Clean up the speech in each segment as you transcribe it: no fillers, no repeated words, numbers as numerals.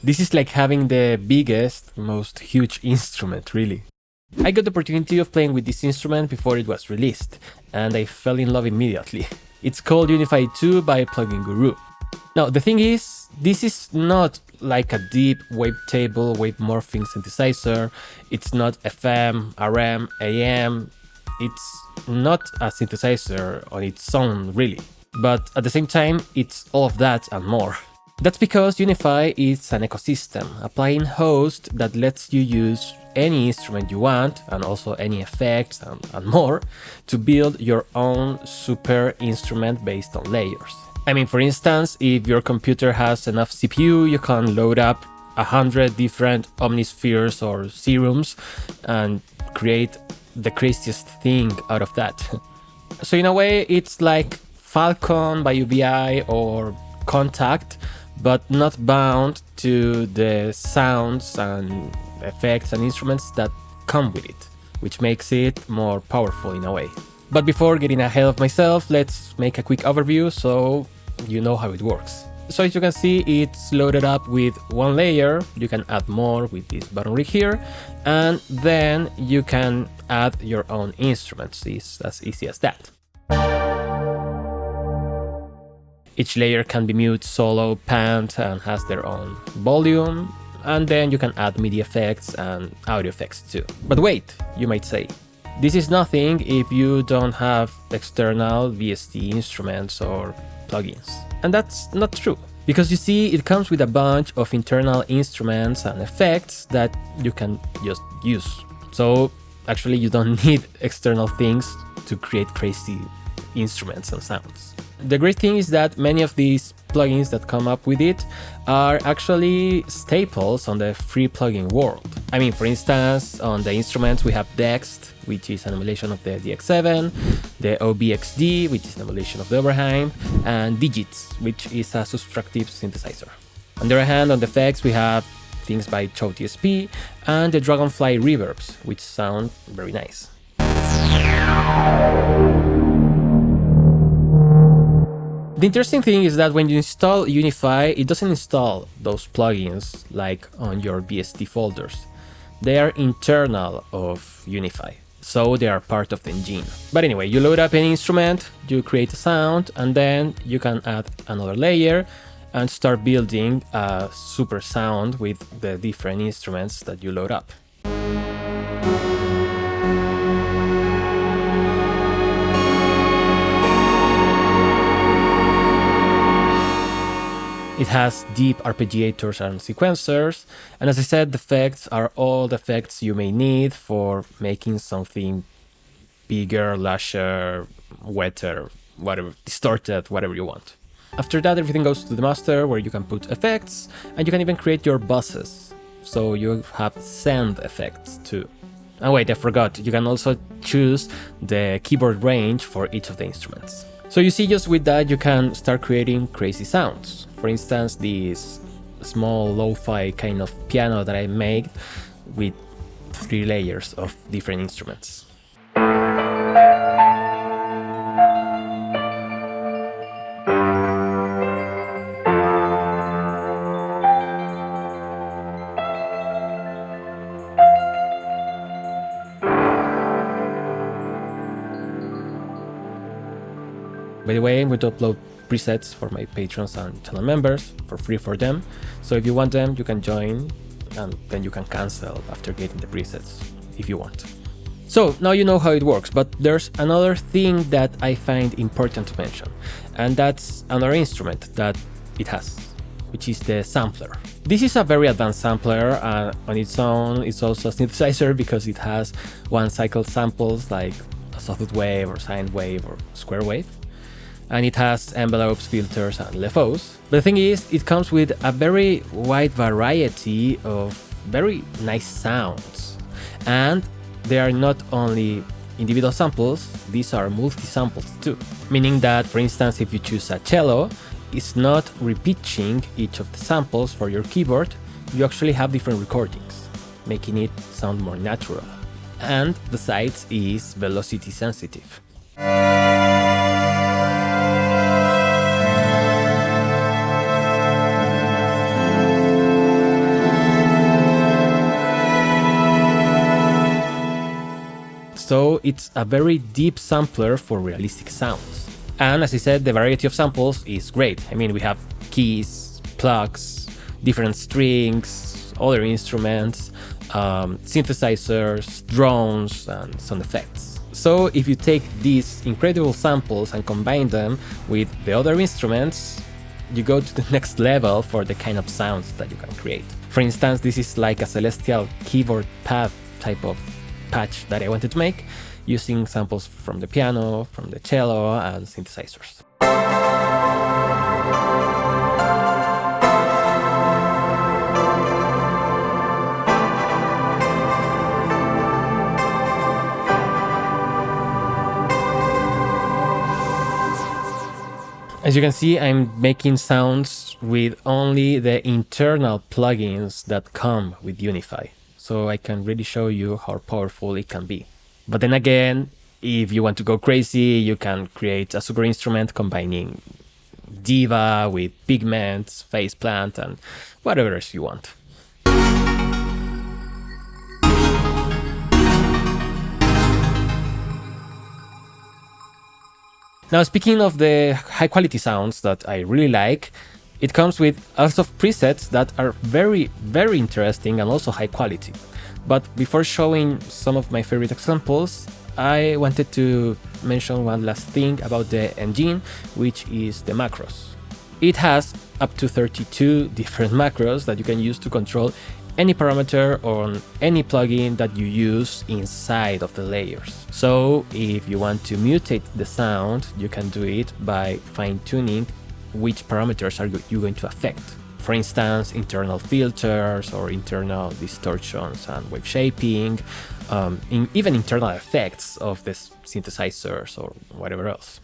This is like having the biggest, most huge instrument, really. I got the opportunity of playing with this instrument before it was released, and I fell in love immediately. It's called Unify 2 by PluginGuru. Now, the thing is, this is not like a deep wavetable, wave-morphing synthesizer. It's not FM, RM, AM. It's not a synthesizer on its own, really. But at the same time, it's all of that and more. That's because Unify is an ecosystem, a plugin host that lets you use any instrument you want, and also any effects and more, to build your own super instrument based on layers. I mean, for instance, if your computer has enough CPU, you can load up 100 different omnispheres or serums and create the craziest thing out of that. So in a way, it's like Falcon by UBI or Contact, but not bound to the sounds and effects and instruments that come with it, which makes it more powerful in a way. But before getting ahead of myself, let's make a quick overview so you know how it works. So as you can see, it's loaded up with one layer. You can add more with this button right here, and then you can add your own instruments. It's as easy as that. Each layer can be mute, solo, panned, and has their own volume, and then you can add MIDI effects and audio effects too. But wait, you might say, this is nothing if you don't have external VST instruments or plugins. And that's not true, because you see, it comes with a bunch of internal instruments and effects that you can just use. So actually you don't need external things to create crazy instruments and sounds. The great thing is that many of these plugins that come up with it are actually staples on the free plugin world. I mean, for instance, on the instruments we have Dext, which is an emulation of the DX7, the OBXD, which is an emulation of the Oberheim, and Digits, which is a subtractive synthesizer. On the other hand, on the effects we have things by Chow TSP and the Dragonfly reverbs, which sound very nice. The interesting thing is that when you install Unify, it doesn't install those plugins like on your VST folders. They are internal of Unify, so they are part of the engine. But anyway, you load up any instrument, you create a sound, and then you can add another layer and start building a super sound with the different instruments that you load up. It has deep arpeggiators and sequencers, and as I said, the effects are all the effects you may need for making something bigger, lusher, wetter, whatever, distorted, whatever you want. After that, everything goes to the master, where you can put effects, and you can even create your buses, so you have send effects too. And wait, I forgot, you can also choose the keyboard range for each of the instruments. So you see, just with that, you can start creating crazy sounds. For instance, this small lo-fi kind of piano that I made with 3 layers of different instruments. By the way, I'm going to upload presets for my patrons and channel members for free for them. So if you want them, you can join, and then you can cancel after getting the presets if you want. So now you know how it works, but there's another thing that I find important to mention, and that's another instrument that it has, which is the sampler. This is a very advanced sampler, on its own. It's also a synthesizer because it has one-cycle samples like a sawtooth wave or sine wave or square wave. And it has envelopes, filters, and LFOs. But the thing is, it comes with a very wide variety of very nice sounds. And they are not only individual samples, these are multi-samples too. Meaning that, for instance, if you choose a cello, it's not repitching each of the samples for your keyboard, you actually have different recordings, making it sound more natural. And besides, is velocity sensitive. So it's a very deep sampler for realistic sounds. And as I said, the variety of samples is great. I mean, we have keys, plugs, different strings, other instruments, synthesizers, drones, and sound effects. So if you take these incredible samples and combine them with the other instruments, you go to the next level for the kind of sounds that you can create. For instance, this is like a celestial keyboard pad type of patch that I wanted to make, using samples from the piano, from the cello, and synthesizers. As you can see, I'm making sounds with only the internal plugins that come with Unify, so I can really show you how powerful it can be. But then again, if you want to go crazy, you can create a super instrument combining diva with pigments, face plant, and whatever else you want. Now, speaking of the high quality sounds that I really like, it comes with a lot of presets that are very, very interesting and also high quality. But before showing some of my favorite examples, I wanted to mention one last thing about the engine, which is the macros. It has up to 32 different macros that you can use to control any parameter on any plugin that you use inside of the layers. So if you want to mutate the sound, you can do it by fine-tuning which parameters are you going to affect. For instance, internal filters or internal distortions and wave shaping, even internal effects of the synthesizers or whatever else.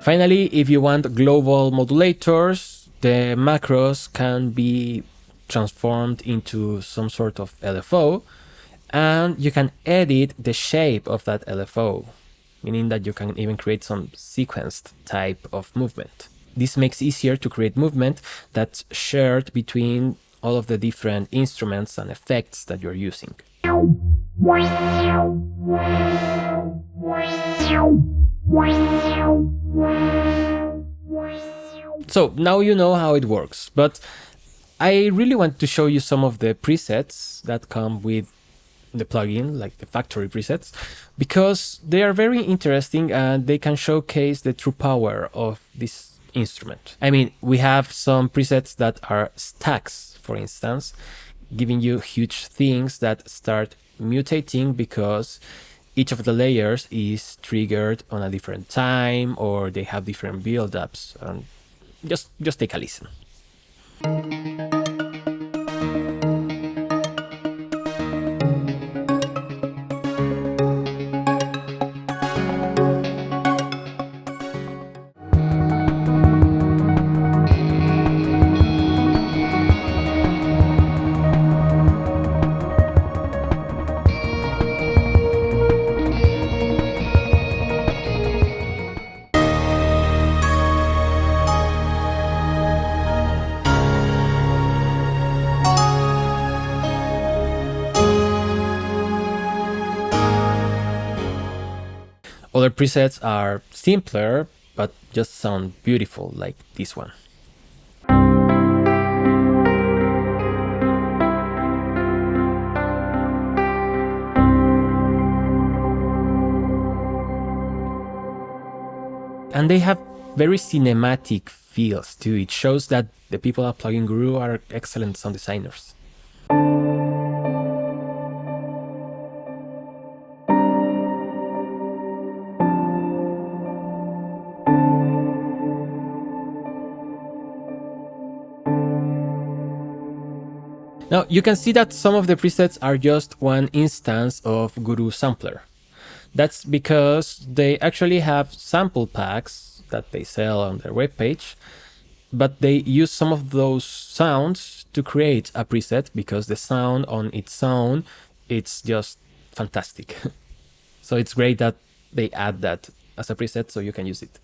Finally, if you want global modulators, the macros can be transformed into some sort of LFO, and you can edit the shape of that LFO, meaning that you can even create some sequenced type of movement. This makes it easier to create movement that's shared between all of the different instruments and effects that you're using. So now you know how it works, but I really want to show you some of the presets that come with the plugin, like the factory presets, because they are very interesting and they can showcase the true power of this instrument. I mean, we have some presets that are stacks, for instance, giving you huge things that start mutating because each of the layers is triggered on a different time or they have different build-ups. And just take a listen. Other presets are simpler, but just sound beautiful, like this one. And they have very cinematic feels too. It shows that the people at PluginGuru are excellent sound designers. Now you can see that some of the presets are just one instance of Guru Sampler. That's because they actually have sample packs that they sell on their webpage, but they use some of those sounds to create a preset because the sound on its own, it's just fantastic. So it's great that they add that as a preset so you can use it.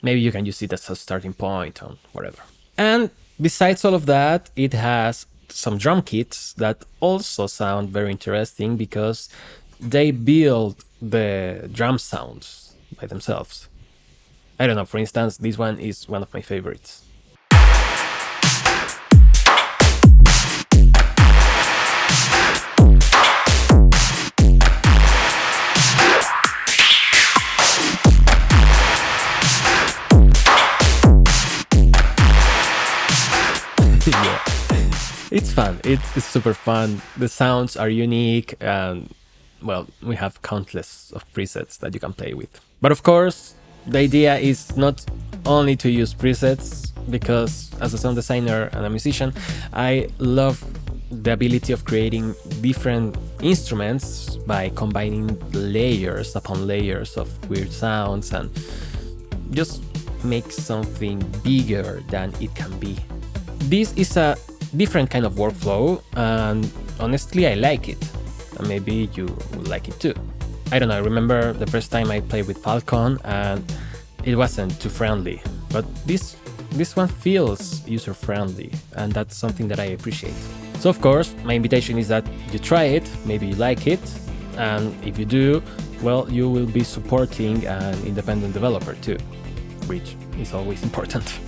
Maybe you can use it as a starting point or whatever. And besides all of that, it has some drum kits that also sound very interesting because they build the drum sounds by themselves. I don't know, for instance, this one is one of my favorites. Yeah, it's fun. It's super fun. The sounds are unique, and well, we have countless of presets that you can play with. But of course, the idea is not only to use presets, because as a sound designer and a musician, I love the ability of creating different instruments by combining layers upon layers of weird sounds and just make something bigger than it can be. This is a different kind of workflow, and honestly I like it, and maybe you will like it too. I don't know, I remember the first time I played with Falcon and it wasn't too friendly, but this one feels user-friendly, and that's something that I appreciate. So of course, my invitation is that you try it, maybe you like it, and if you do, well, you will be supporting an independent developer too, which is always important.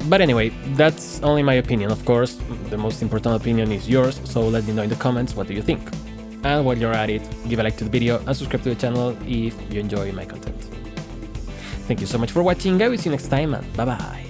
But anyway, that's only my opinion, of course. The most important opinion is yours, so let me know in the comments what do you think. And while you're at it, give a like to the video and subscribe to the channel if you enjoy my content. Thank you so much for watching, I will see you next time, and bye bye.